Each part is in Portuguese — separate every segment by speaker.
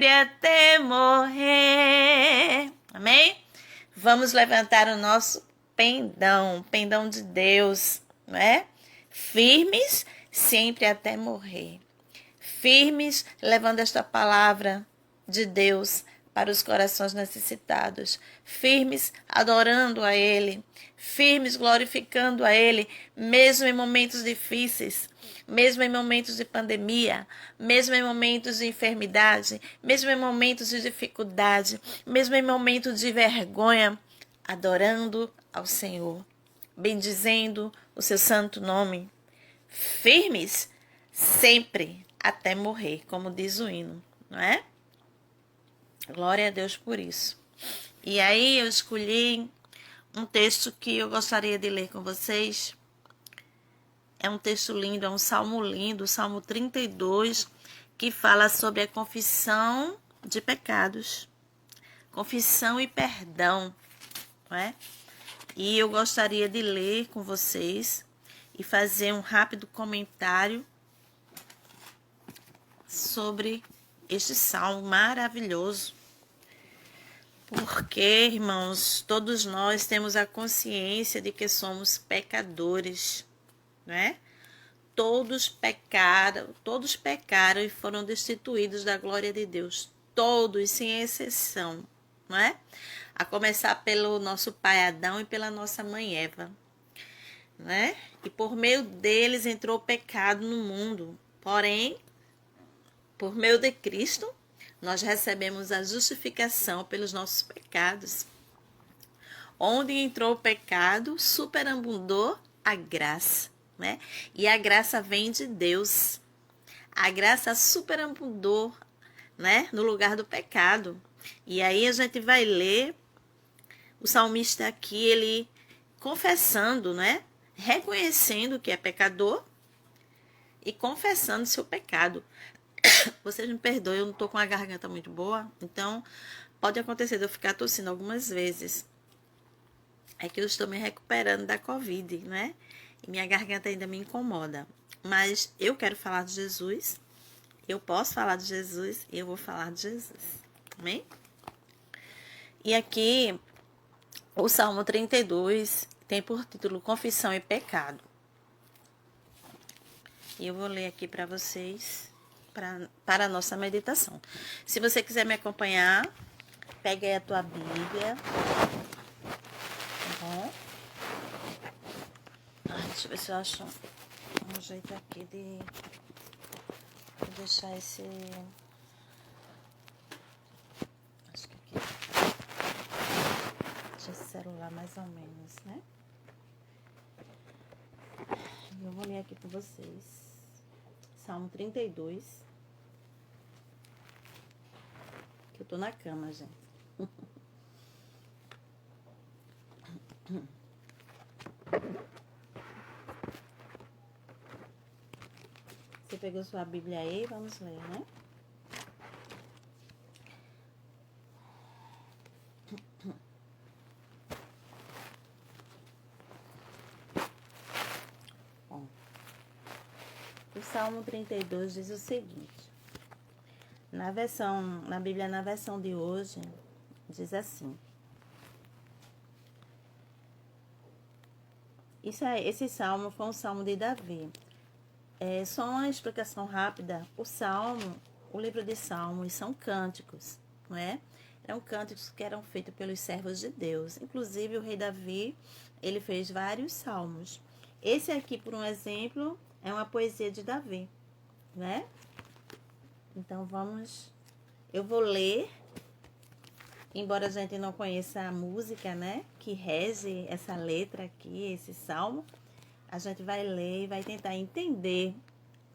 Speaker 1: sempre até morrer. Amém? Vamos levantar o nosso pendão de Deus, não é? Firmes sempre até morrer. Firmes levando esta palavra de Deus para os corações necessitados, firmes adorando a Ele, firmes glorificando a Ele, mesmo em momentos difíceis, mesmo em momentos de pandemia, mesmo em momentos de enfermidade, mesmo em momentos de dificuldade, mesmo em momentos de vergonha, adorando ao Senhor, bendizendo o seu santo nome, firmes sempre até morrer, como diz o hino, não é? Glória a Deus por isso. E aí eu escolhi um texto que eu gostaria de ler com vocês. É um texto lindo, é um salmo lindo, o Salmo 32, que fala sobre a confissão de pecados. Confissão e perdão, não é? E eu gostaria de ler com vocês e fazer um rápido comentário sobre este salmo maravilhoso. Porque, irmãos, todos nós temos a consciência de que somos pecadores, né? Todos pecaram e foram destituídos da glória de Deus. Todos, sem exceção, não é? A começar pelo nosso pai Adão e pela nossa mãe Eva, né? E por meio deles entrou o pecado no mundo. Porém, por meio de Cristo, nós recebemos a justificação pelos nossos pecados. Onde entrou o pecado, superabundou a graça, né? E a graça vem de Deus. A graça superabundou, né? No lugar do pecado. E aí a gente vai ler o salmista aqui, ele confessando, né? Reconhecendo que é pecador e confessando seu pecado. Vocês me perdoem, eu não tô com a garganta muito boa, então pode acontecer de eu ficar tossindo algumas vezes. É que eu estou me recuperando da Covid, né? E minha garganta ainda me incomoda. Mas eu quero falar de Jesus, eu posso falar de Jesus e eu vou falar de Jesus. Amém? E aqui, o Salmo 32 tem por título Confissão e Pecado. E eu vou ler aqui para vocês, para a nossa meditação. Se você quiser me acompanhar, pegue aí a tua Bíblia. Tá bom? Deixa eu ver se eu acho um jeito aqui de deixar esse... Acho que aqui... Deixa esse celular mais ou menos, né? Eu vou ler aqui para vocês. Salmo 32. Que eu tô na cama, gente. Você pegou sua Bíblia aí? Vamos ler, né? Bom, o Salmo 32 diz o seguinte. Na Bíblia, na versão de hoje, diz assim. Esse salmo foi um salmo de Davi. Só uma explicação rápida. O livro de Salmos são cânticos, não é? Eram cânticos que eram feitos pelos servos de Deus. Inclusive, o rei Davi, ele fez vários salmos. Esse aqui, por um exemplo, é uma poesia de Davi, né? Então, eu vou ler, embora a gente não conheça a música, né? Que rege essa letra aqui, esse salmo. A gente vai ler e vai tentar entender,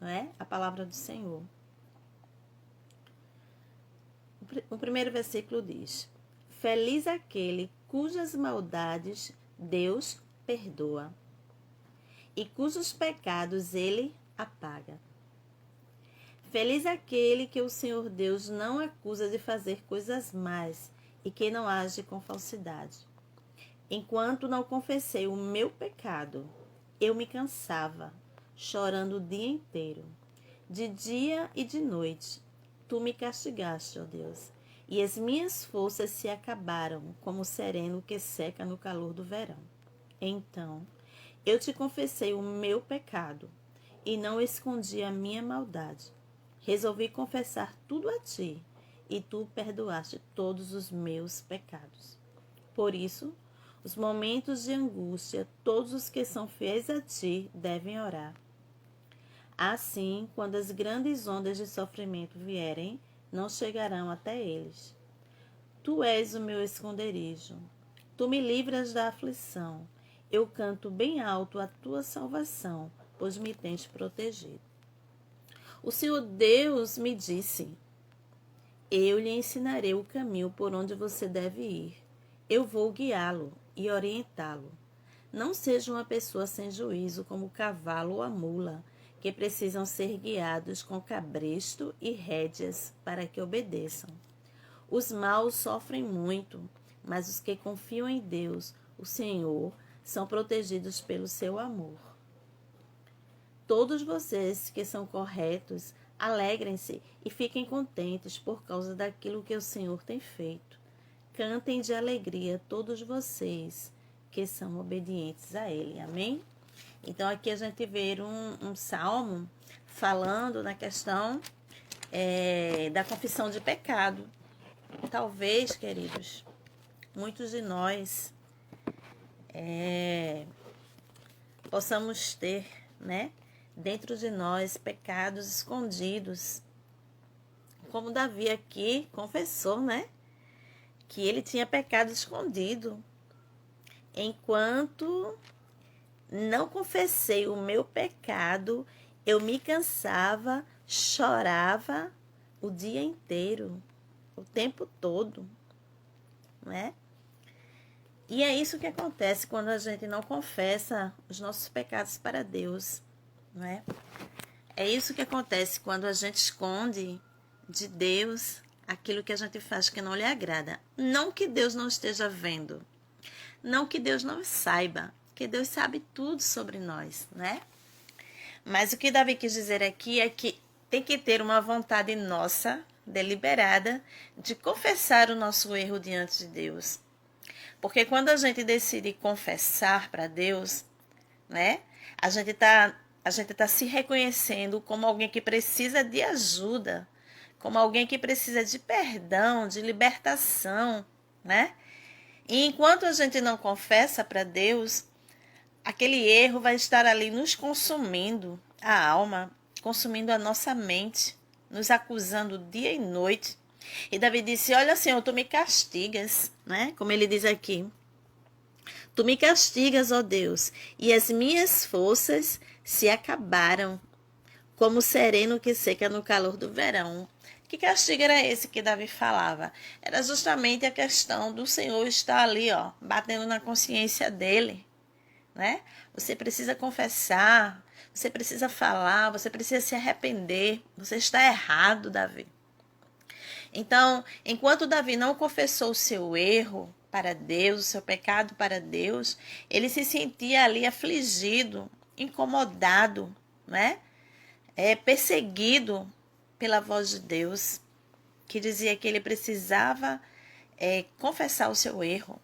Speaker 1: não é? A palavra do Senhor. O primeiro versículo diz: Feliz aquele cujas maldades Deus perdoa e cujos pecados ele apaga. Feliz aquele que o Senhor Deus não acusa de fazer coisas más e que não age com falsidade. Enquanto não confessei o meu pecado, eu me cansava, chorando o dia inteiro. De dia e de noite, Tu me castigaste, ó Deus, e as minhas forças se acabaram, como o sereno que seca no calor do verão. Então, eu te confessei o meu pecado, e não escondi a minha maldade. Resolvi confessar tudo a ti, e tu perdoaste todos os meus pecados. Por isso, os momentos de angústia, todos os que são fiéis a ti devem orar. Assim, quando as grandes ondas de sofrimento vierem, não chegarão até eles. Tu és o meu esconderijo. Tu me livras da aflição. Eu canto bem alto a tua salvação, pois me tens protegido. O Senhor Deus me disse: eu lhe ensinarei o caminho por onde você deve ir. Eu vou guiá-lo e orientá-lo. Não seja uma pessoa sem juízo como o cavalo ou a mula, que precisam ser guiados com cabresto e rédeas para que obedeçam. Os maus sofrem muito, mas os que confiam em Deus, o Senhor, são protegidos pelo seu amor. Todos vocês que são corretos, alegrem-se e fiquem contentes por causa daquilo que o Senhor tem feito. Cantem de alegria todos vocês que são obedientes a Ele. Amém? Então aqui a gente vê um salmo falando na questão da confissão de pecado. Talvez, queridos, muitos de nós possamos ter, né, dentro de nós pecados escondidos. Como Davi aqui confessou, né, que ele tinha pecado escondido. Enquanto não confessei o meu pecado, eu me cansava, chorava o dia inteiro, o tempo todo, né? E é isso que acontece quando a gente não confessa os nossos pecados para Deus, né? É isso que acontece quando a gente esconde de Deus aquilo que a gente faz que não lhe agrada. Não que Deus não esteja vendo, não que Deus não saiba, que Deus sabe tudo sobre nós, né? Mas o que Davi quis dizer aqui é que tem que ter uma vontade nossa, deliberada, de confessar o nosso erro diante de Deus. Porque quando a gente decide confessar para Deus, né? A gente tá se reconhecendo como alguém que precisa de ajuda, como alguém que precisa de perdão, de libertação, né? E enquanto a gente não confessa para Deus, aquele erro vai estar ali nos consumindo a alma, consumindo a nossa mente, nos acusando dia e noite. E Davi disse: olha, Senhor, tu me castigas, né? Como ele diz aqui. Tu me castigas, ó Deus, e as minhas forças se acabaram, como o sereno que seca no calor do verão. Que castigo era esse que Davi falava? Era justamente a questão do Senhor estar ali, ó, batendo na consciência dele, né? Você precisa confessar, você precisa falar, você precisa se arrepender. Você está errado, Davi. Então, enquanto Davi não confessou o seu erro para Deus, o seu pecado para Deus, ele se sentia ali afligido, incomodado, né? Perseguido pela voz de Deus, que dizia que ele precisava confessar o seu erro.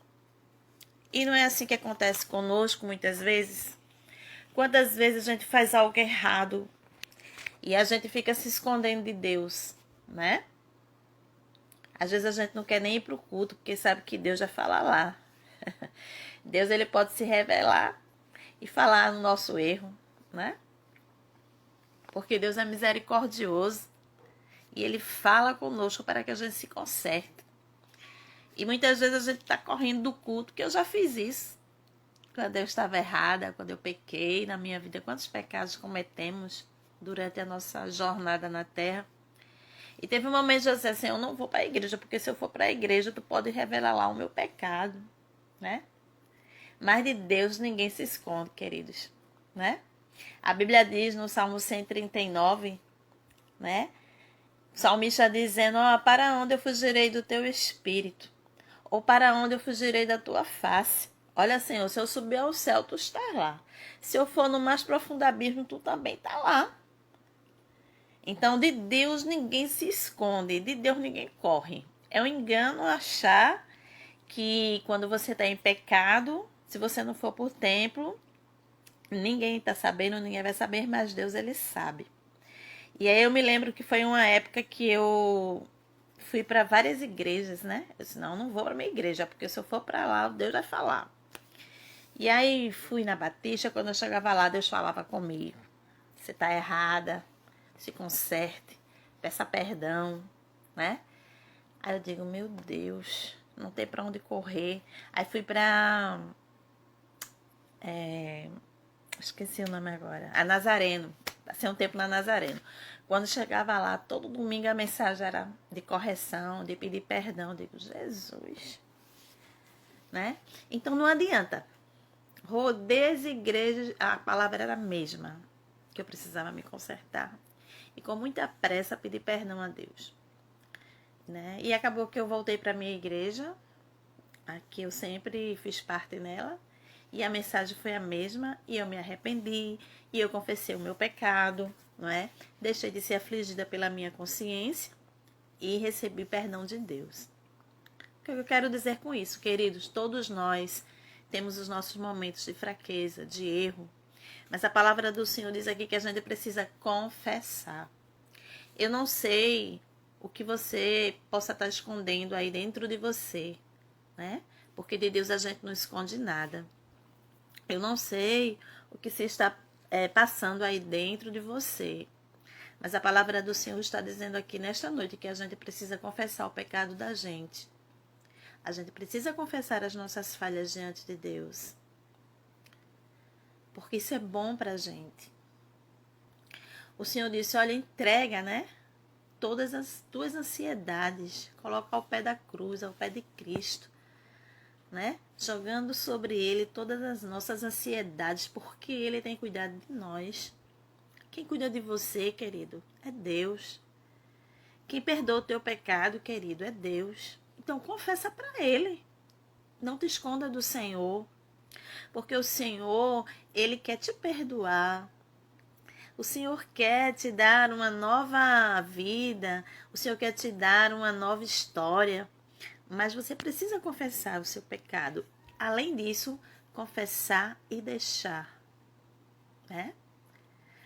Speaker 1: E não é assim que acontece conosco muitas vezes? Quantas vezes a gente faz algo errado e a gente fica se escondendo de Deus, né? Às vezes a gente não quer nem ir para o culto, porque sabe que Deus já fala lá. Deus, ele pode se revelar e falar no nosso erro, né? Porque Deus é misericordioso e ele fala conosco para que a gente se conserte. E muitas vezes a gente está correndo do culto, que eu já fiz isso. Quando eu estava errada, quando eu pequei na minha vida, quantos pecados cometemos durante a nossa jornada na terra. E teve um momento de eu dizer assim: eu não vou para a igreja, porque se eu for para a igreja, tu pode revelar lá o meu pecado, né? Mas de Deus ninguém se esconde, queridos, né? A Bíblia diz no Salmo 139, né? O salmista dizendo: ó, para onde eu fugirei do teu espírito? Ou para onde eu fugirei da tua face? Olha, Senhor, se eu subir ao céu, tu estás lá. Se eu for no mais profundo abismo, tu também está lá. Então, de Deus ninguém se esconde, de Deus ninguém corre. É um engano achar que quando você está em pecado, se você não for por templo, ninguém está sabendo, ninguém vai saber, mas Deus, ele sabe. E aí eu me lembro que foi uma época que eu fui para várias igrejas, né? Eu disse, não vou para minha igreja, porque se eu for para lá, Deus vai falar. E aí fui na Batista, quando eu chegava lá, Deus falava comigo. Você tá errada, se conserte, peça perdão, né? Aí eu digo, meu Deus, não tem para onde correr. Aí fui para esqueci o nome agora, a Nazareno. Passei um tempo na Nazareno. Quando chegava lá, todo domingo a mensagem era de correção, de pedir perdão. Eu digo, Jesus, né? Então não adianta. Rodei as igrejas, a palavra era a mesma, que eu precisava me consertar. E com muita pressa pedi perdão a Deus. Né? E acabou que eu voltei para minha igreja, que eu sempre fiz parte nela, e a mensagem foi a mesma, e eu me arrependi, e eu confessei o meu pecado, não é? Deixei de ser afligida pela minha consciência e recebi perdão de Deus. O que eu quero dizer com isso, queridos? Todos nós temos os nossos momentos de fraqueza, de erro, mas a palavra do Senhor diz aqui que a gente precisa confessar. Eu não sei o que você possa estar escondendo aí dentro de você, né? Porque de Deus a gente não esconde nada. Eu não sei o que você está passando aí dentro de você. Mas a palavra do Senhor está dizendo aqui nesta noite que a gente precisa confessar o pecado da gente. A gente precisa confessar as nossas falhas diante de Deus. Porque isso é bom pra gente. O Senhor disse, olha, entrega, né? Todas as tuas ansiedades, coloca ao pé da cruz, ao pé de Cristo, né? Jogando sobre ele todas as nossas ansiedades, porque ele tem cuidado de nós. Quem cuida de você, querido, é Deus. Quem perdoa o teu pecado, querido, é Deus. Então confessa para ele. Não te esconda do Senhor, porque o Senhor, ele quer te perdoar. O Senhor quer te dar uma nova vida, o Senhor quer te dar uma nova história, mas você precisa confessar o seu pecado. Além disso, confessar e deixar, né?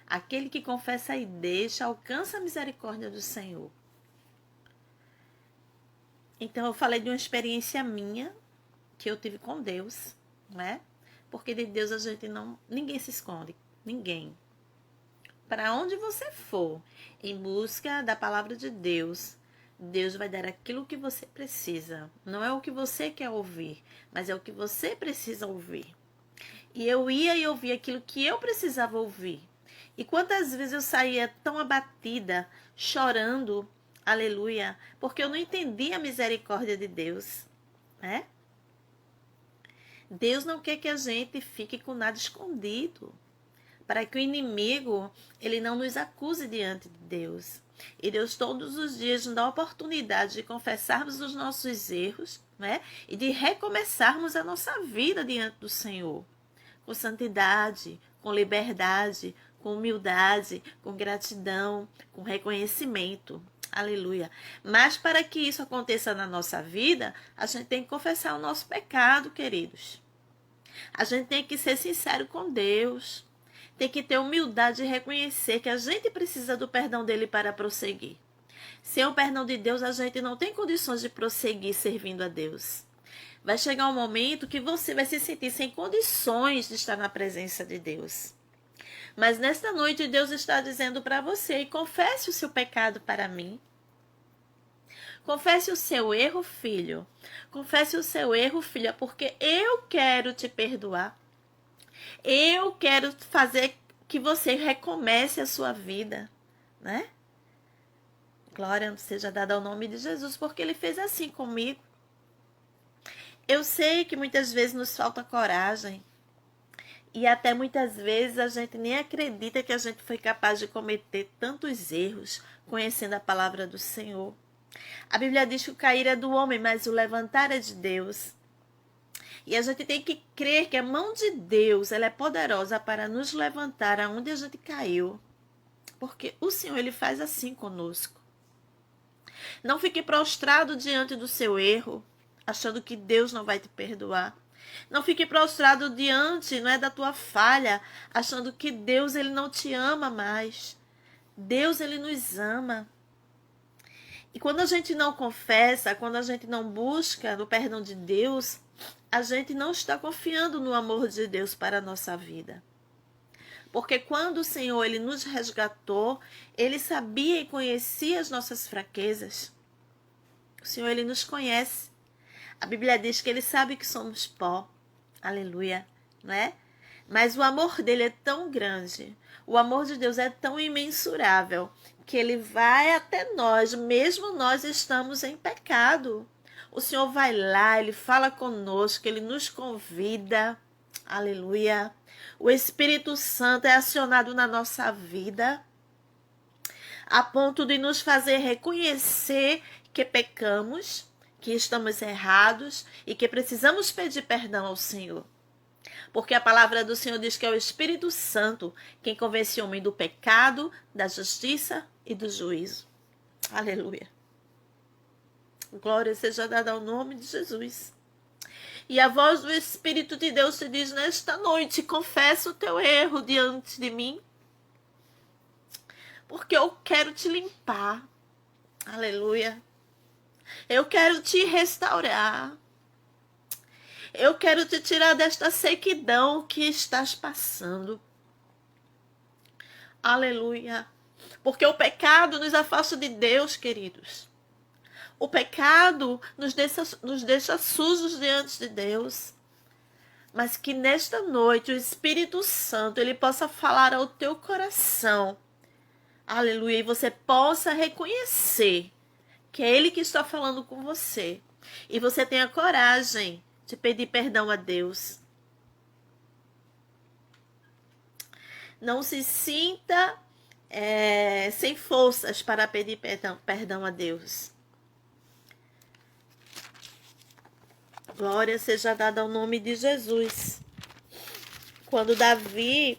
Speaker 1: Aquele que confessa e deixa alcança a misericórdia do Senhor. Então eu falei de uma experiência minha que eu tive com Deus, né? Porque de Deus a gente ninguém se esconde, ninguém. Para onde você for, em busca da palavra de Deus, Deus vai dar aquilo que você precisa. Não é o que você quer ouvir, mas é o que você precisa ouvir. E eu ia e ouvia aquilo que eu precisava ouvir. E quantas vezes eu saía tão abatida, chorando, aleluia, porque eu não entendia a misericórdia de Deus, né? Deus não quer que a gente fique com nada escondido, para que o inimigo ele não nos acuse diante de Deus. E Deus todos os dias nos dá a oportunidade de confessarmos os nossos erros, né? E de recomeçarmos a nossa vida diante do Senhor. Com santidade, com liberdade, com humildade, com gratidão, com reconhecimento. Aleluia. Mas para que isso aconteça na nossa vida, a gente tem que confessar o nosso pecado, queridos. A gente tem que ser sincero com Deus. Tem que ter humildade e reconhecer que a gente precisa do perdão dele para prosseguir. Sem o perdão de Deus, a gente não tem condições de prosseguir servindo a Deus. Vai chegar um momento que você vai se sentir sem condições de estar na presença de Deus. Mas nesta noite, Deus está dizendo para você, confesse o seu pecado para mim. Confesse o seu erro, filho. Confesse o seu erro, filha, porque eu quero te perdoar. Eu quero fazer que você recomece a sua vida, né? Glória seja dada ao nome de Jesus, porque ele fez assim comigo. Eu sei que muitas vezes nos falta coragem. E até muitas vezes a gente nem acredita que a gente foi capaz de cometer tantos erros, conhecendo a palavra do Senhor. A Bíblia diz que o cair é do homem, mas o levantar é de Deus. E a gente tem que crer que a mão de Deus ela é poderosa para nos levantar aonde a gente caiu. porque o Senhor, Ele faz assim conosco. Não fique prostrado diante do seu erro, achando que Deus não vai te perdoar. Não fique prostrado diante, não é, da tua falha, achando que Deus, Ele não te ama mais. Deus, Ele nos ama. E quando a gente não confessa, quando a gente não busca o perdão de Deus, a gente não está confiando no amor de Deus para a nossa vida. Porque quando o Senhor, Ele nos resgatou, Ele sabia e conhecia as nossas fraquezas. O Senhor, Ele nos conhece. A Bíblia diz que Ele sabe que somos pó. Aleluia, não é? Mas o amor dele é tão grande, o amor de Deus é tão imensurável, que Ele vai até nós, mesmo nós estamos em pecado. O Senhor vai lá, Ele fala conosco, Ele nos convida. Aleluia. O Espírito Santo é acionado na nossa vida, a ponto de nos fazer reconhecer que pecamos, que estamos errados e que precisamos pedir perdão ao Senhor. Porque a palavra do Senhor diz que é o Espírito Santo quem convence o homem do pecado, da justiça e do juízo. Aleluia. Glória seja dada ao nome de Jesus. E a voz do Espírito de Deus te diz nesta noite: confessa o teu erro diante de mim, porque eu quero te limpar. Aleluia. Eu quero te restaurar. Eu quero te tirar desta sequidão que estás passando. Aleluia. Porque o pecado nos afasta de Deus, queridos. O pecado nos deixa sujos diante de Deus. Mas que nesta noite o Espírito Santo, Ele possa falar ao teu coração. Aleluia. E você possa reconhecer que é Ele que está falando com você. E você tenha coragem de pedir perdão a Deus. Não se sinta sem forças para pedir perdão a Deus. Glória seja dada ao nome de Jesus. Quando Davi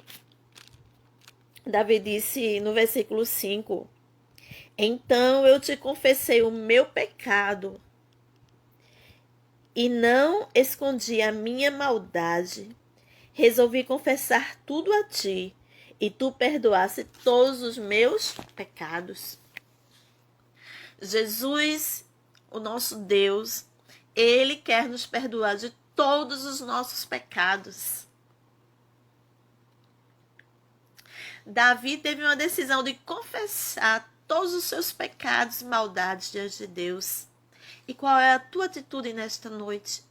Speaker 1: disse no versículo 5: então eu te confessei o meu pecado e não escondi a minha maldade. Resolvi confessar tudo a ti e tu perdoaste todos os meus pecados. Jesus, o nosso Deus, Ele quer nos perdoar de todos os nossos pecados. Davi teve uma decisão de confessar todos os seus pecados e maldades diante de Deus. E qual é a tua atitude nesta noite?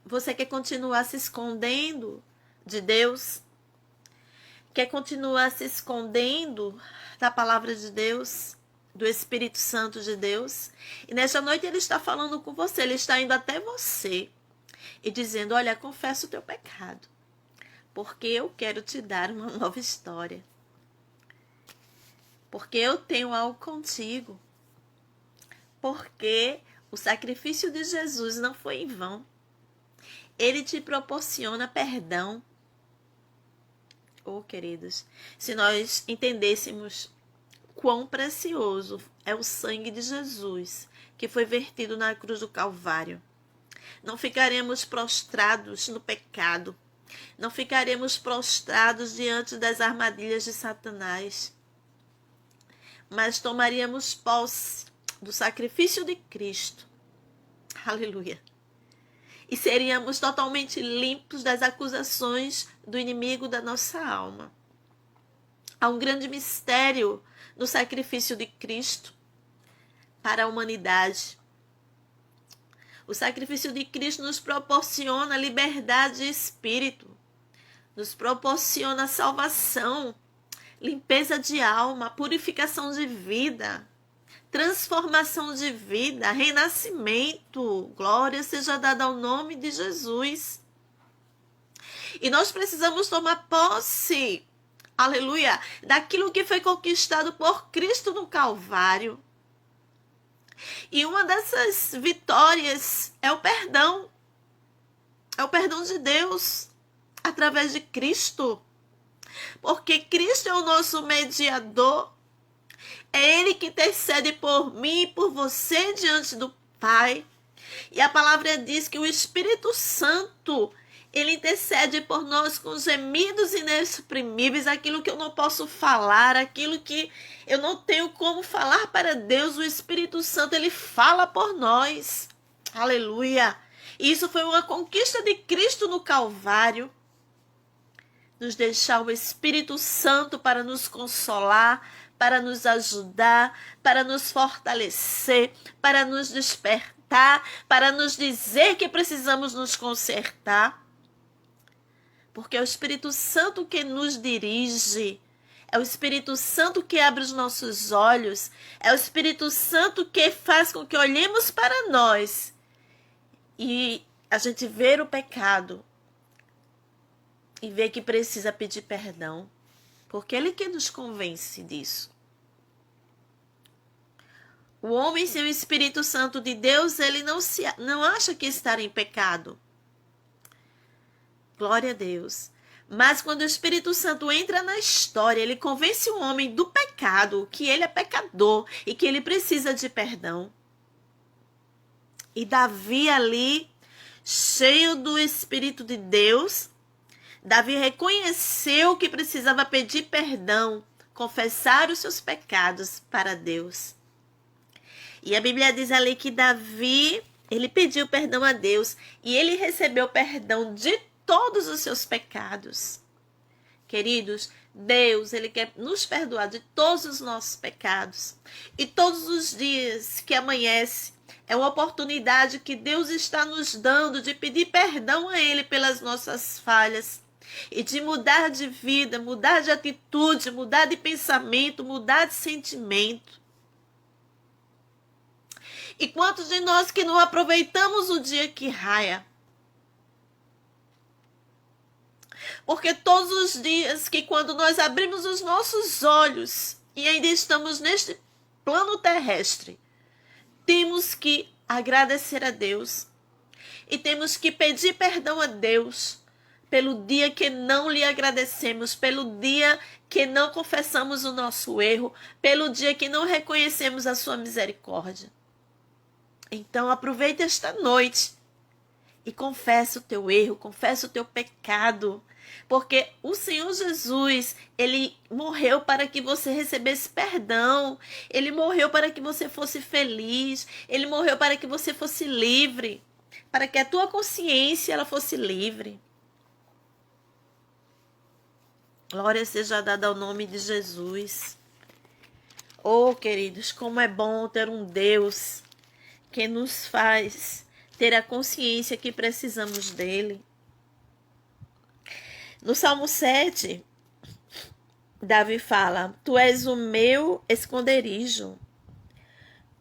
Speaker 1: Você quer continuar se escondendo de Deus? Quer continuar se escondendo da palavra de Deus, do Espírito Santo de Deus? E nesta noite Ele está falando com você, Ele está indo até você e dizendo: olha, confessa o teu pecado, porque eu quero te dar uma nova história. Porque eu tenho algo contigo. Porque o sacrifício de Jesus não foi em vão. Ele te proporciona perdão. Oh, queridos, se nós entendêssemos quão precioso é o sangue de Jesus que foi vertido na cruz do Calvário, não ficaremos prostrados no pecado. Não ficaremos prostrados diante das armadilhas de Satanás. Mas tomaríamos posse do sacrifício de Cristo. Aleluia. E seríamos totalmente limpos das acusações do inimigo da nossa alma. Há um grande mistério no sacrifício de Cristo para a humanidade. O sacrifício de Cristo nos proporciona liberdade de espírito, nos proporciona salvação, limpeza de alma, purificação de vida, transformação de vida, renascimento. Glória seja dada ao nome de Jesus. E nós precisamos tomar posse, aleluia, daquilo que foi conquistado por Cristo no Calvário. E uma dessas vitórias é o perdão. É o perdão de Deus através de Cristo. porque Cristo é o nosso mediador. É Ele que intercede por mim e por você diante do Pai. E a palavra diz que o Espírito Santo, ele intercede por nós com gemidos inexprimíveis, aquilo que eu não posso falar, aquilo que eu não tenho como falar para Deus. O Espírito Santo, ele fala por nós. Aleluia! Isso foi uma conquista de Cristo no Calvário. Nos deixar o Espírito Santo para nos consolar, para nos ajudar, para nos fortalecer, para nos despertar, para nos dizer que precisamos nos consertar. Porque é o Espírito Santo que nos dirige, é o Espírito Santo que abre os nossos olhos, é o Espírito Santo que faz com que olhemos para nós e a gente vê o pecado e vê que precisa pedir perdão, porque Ele que nos convence disso. O homem sem o Espírito Santo de Deus, ele não acha que está em pecado. Glória a Deus. Mas quando o Espírito Santo entra na história, ele convence o homem do pecado, que ele é pecador e que ele precisa de perdão. E Davi ali, cheio do Espírito de Deus, Davi reconheceu que precisava pedir perdão, confessar os seus pecados para Deus. E a Bíblia diz ali que Davi, ele pediu perdão a Deus e ele recebeu perdão de todos os seus pecados. Queridos, Deus, ele quer nos perdoar de todos os nossos pecados. E todos os dias que amanhece, é uma oportunidade que Deus está nos dando de pedir perdão a Ele pelas nossas falhas. E de mudar de vida, mudar de atitude, mudar de pensamento, mudar de sentimento. E quantos de nós que não aproveitamos o dia que raia? Porque todos os dias que quando nós abrimos os nossos olhos e ainda estamos neste plano terrestre, temos que agradecer a Deus e temos que pedir perdão a Deus pelo dia que não lhe agradecemos, pelo dia que não confessamos o nosso erro, pelo dia que não reconhecemos a sua misericórdia. Então aproveita esta noite e confessa o teu erro, confessa o teu pecado, porque o Senhor Jesus, ele morreu para que você recebesse perdão, ele morreu para que você fosse feliz, ele morreu para que você fosse livre, para que a tua consciência ela fosse livre. Glória seja dada ao nome de Jesus. Oh, queridos, como é bom ter um Deus que nos faz ter a consciência que precisamos dele. No Salmo 7, Davi fala: Tu és o meu esconderijo,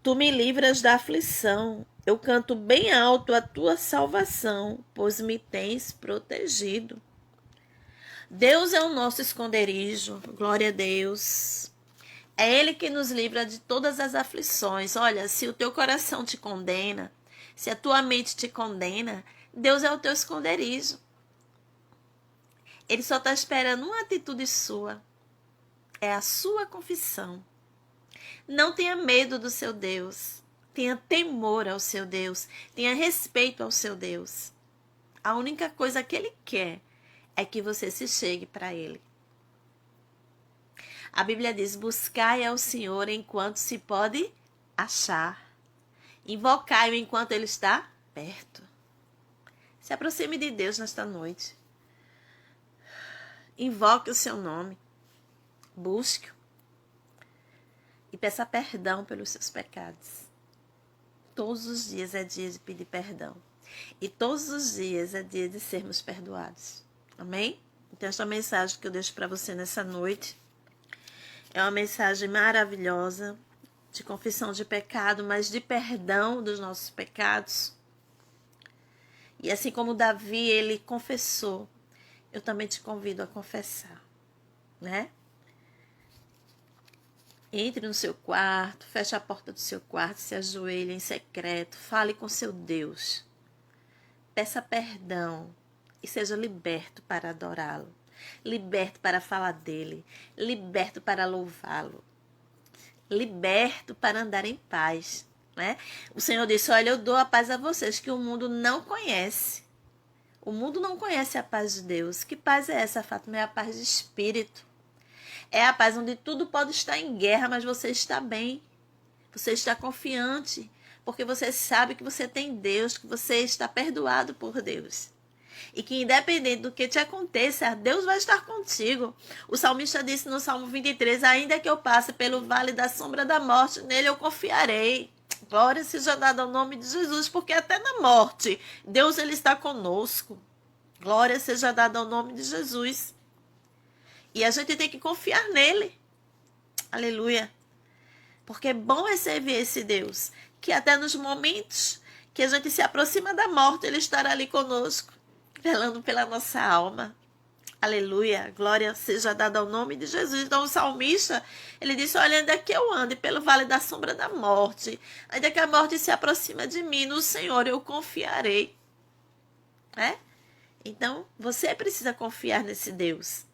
Speaker 1: tu me livras da aflição, eu canto bem alto a tua salvação, pois me tens protegido. Deus é o nosso esconderijo, glória a Deus. É Ele que nos livra de todas as aflições. Olha, se o teu coração te condena, se a tua mente te condena, Deus é o teu esconderijo. Ele só está esperando uma atitude sua. É a sua confissão. Não tenha medo do seu Deus. Tenha temor ao seu Deus. Tenha respeito ao seu Deus. A única coisa que Ele quer é que você se chegue para Ele. A Bíblia diz: buscai ao Senhor enquanto se pode achar. Invocai-o enquanto Ele está perto. Se aproxime de Deus nesta noite. Invoque o seu nome. Busque-o. E peça perdão pelos seus pecados. Todos os dias é dia de pedir perdão. E todos os dias é dia de sermos perdoados. Amém? Então, esta mensagem que eu deixo para você nessa noite é uma mensagem maravilhosa de confissão de pecado, mas de perdão dos nossos pecados. E assim como Davi, ele confessou, eu também te convido a confessar, né? Entre no seu quarto, feche a porta do seu quarto, se ajoelhe em secreto, fale com seu Deus. Peça perdão e seja liberto para adorá-lo. liberto para falar dele, liberto para louvá-lo, liberto para andar em paz, né? O Senhor disse, olha, eu dou a paz a vocês que o mundo não conhece. O mundo não conhece a paz de Deus. Que paz é essa, Fátima? É a paz de espírito. É a paz onde tudo pode estar em guerra, mas você está bem. Você está confiante, porque você sabe que você tem Deus, que você está perdoado por Deus. E que independente do que te aconteça, Deus vai estar contigo. O salmista disse no Salmo 23, ainda que eu passe pelo vale da sombra da morte, nele eu confiarei. Glória seja dada ao nome de Jesus, porque até na morte, Deus ele está conosco. Glória seja dada ao nome de Jesus. E a gente tem que confiar nele. Aleluia. Porque é bom é servir esse Deus, que até nos momentos que a gente se aproxima da morte, ele estará ali conosco, velando pela nossa alma. Aleluia, glória seja dada ao nome de Jesus. Então o salmista, ele disse, olha, ainda que eu ande pelo vale da sombra da morte, ainda que a morte se aproxima de mim, no Senhor eu confiarei. Né? Então, você precisa confiar nesse Deus,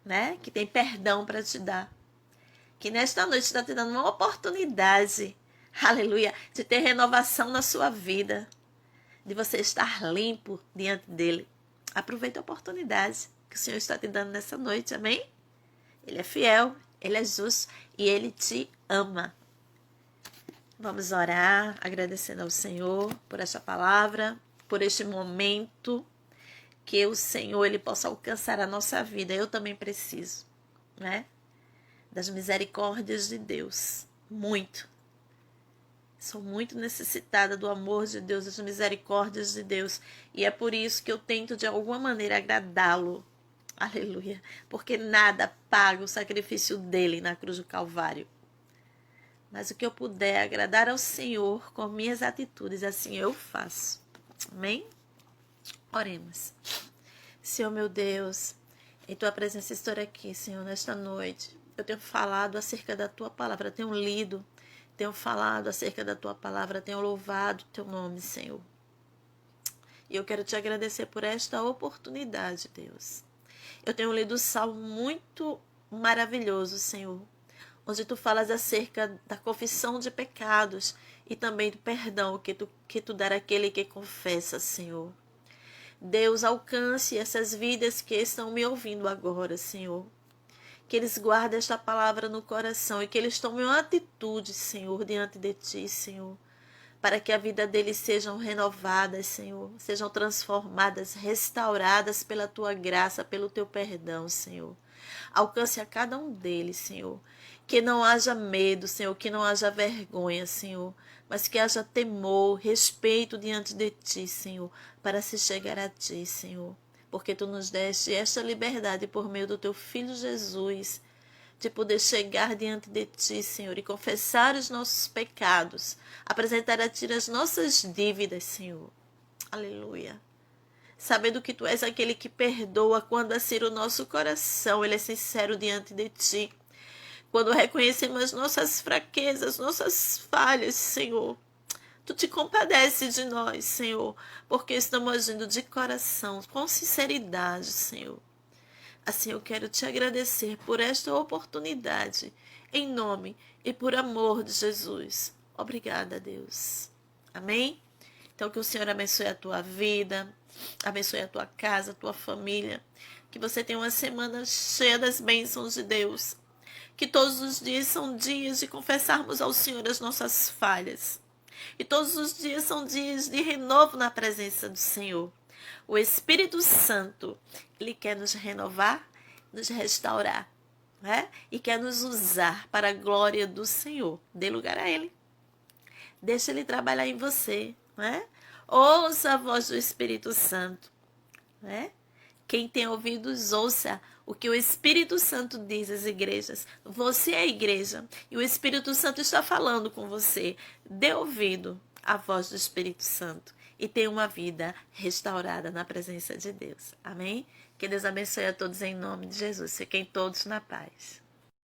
Speaker 1: né? Que tem perdão para te dar. Que nesta noite está te dando uma oportunidade, aleluia, de ter renovação na sua vida, de você estar limpo diante dele. Aproveita a oportunidade que o Senhor está te dando nessa noite, amém? Ele é fiel, ele é justo e ele te ama. Vamos orar, agradecendo ao Senhor por esta palavra, por este momento, que o Senhor ele possa alcançar a nossa vida. Eu também preciso, né? Das misericórdias de Deus, muito. Sou muito necessitada do amor de Deus, das misericórdias de Deus. E é por isso que eu tento de alguma maneira agradá-lo. Aleluia. Porque nada paga o sacrifício dele na cruz do Calvário. Mas o que eu puder agradar ao Senhor com minhas atitudes, assim eu faço. Amém? Oremos. Senhor meu Deus, em tua presença estou aqui, Senhor, nesta noite. Eu tenho falado acerca da tua palavra, tenho lido, tenho falado acerca da tua palavra, tenho louvado teu nome, Senhor. E eu quero te agradecer por esta oportunidade, Deus. Eu tenho lido um salmo muito maravilhoso, Senhor, onde tu falas acerca da confissão de pecados e também do perdão que tu dá àquele que confessa, Senhor. Deus, alcance essas vidas que estão me ouvindo agora, Senhor. Que eles guardem esta palavra no coração e que eles tomem uma atitude, Senhor, diante de ti, Senhor, para que a vida deles sejam renovadas, Senhor, sejam transformadas, restauradas pela tua graça, pelo teu perdão, Senhor. Alcance a cada um deles, Senhor. Que não haja medo, Senhor, que não haja vergonha, Senhor, mas que haja temor, respeito diante de ti, Senhor, para se chegar a ti, Senhor. Porque tu nos deste esta liberdade por meio do teu Filho Jesus, de poder chegar diante de ti, Senhor, e confessar os nossos pecados, apresentar a ti as nossas dívidas, Senhor. Aleluia. Sabendo que tu és aquele que perdoa quando assim o nosso coração, ele é sincero diante de ti. Quando reconhecemos nossas fraquezas, nossas falhas, Senhor, tu te compadeces de nós, Senhor, porque estamos agindo de coração, com sinceridade, Senhor. Assim eu quero te agradecer por esta oportunidade, em nome e por amor de Jesus. Obrigada, Deus. Amém? Então que o Senhor abençoe a tua vida, abençoe a tua casa, a tua família. Que você tenha uma semana cheia das bênçãos de Deus. Que todos os dias são dias de confessarmos ao Senhor as nossas falhas. E todos os dias são dias de renovo na presença do Senhor. O Espírito Santo, ele quer nos renovar, nos restaurar, né? E quer nos usar para a glória do Senhor. Dê lugar a ele. Deixa ele trabalhar em você, né? Ouça a voz do Espírito Santo, né? Quem tem ouvidos, ouça o que o Espírito Santo diz às igrejas. Você é a igreja e o Espírito Santo está falando com você. Dê ouvido à voz do Espírito Santo e tenha uma vida restaurada na presença de Deus. Amém? Que Deus abençoe a todos em nome de Jesus. Fiquem todos na paz.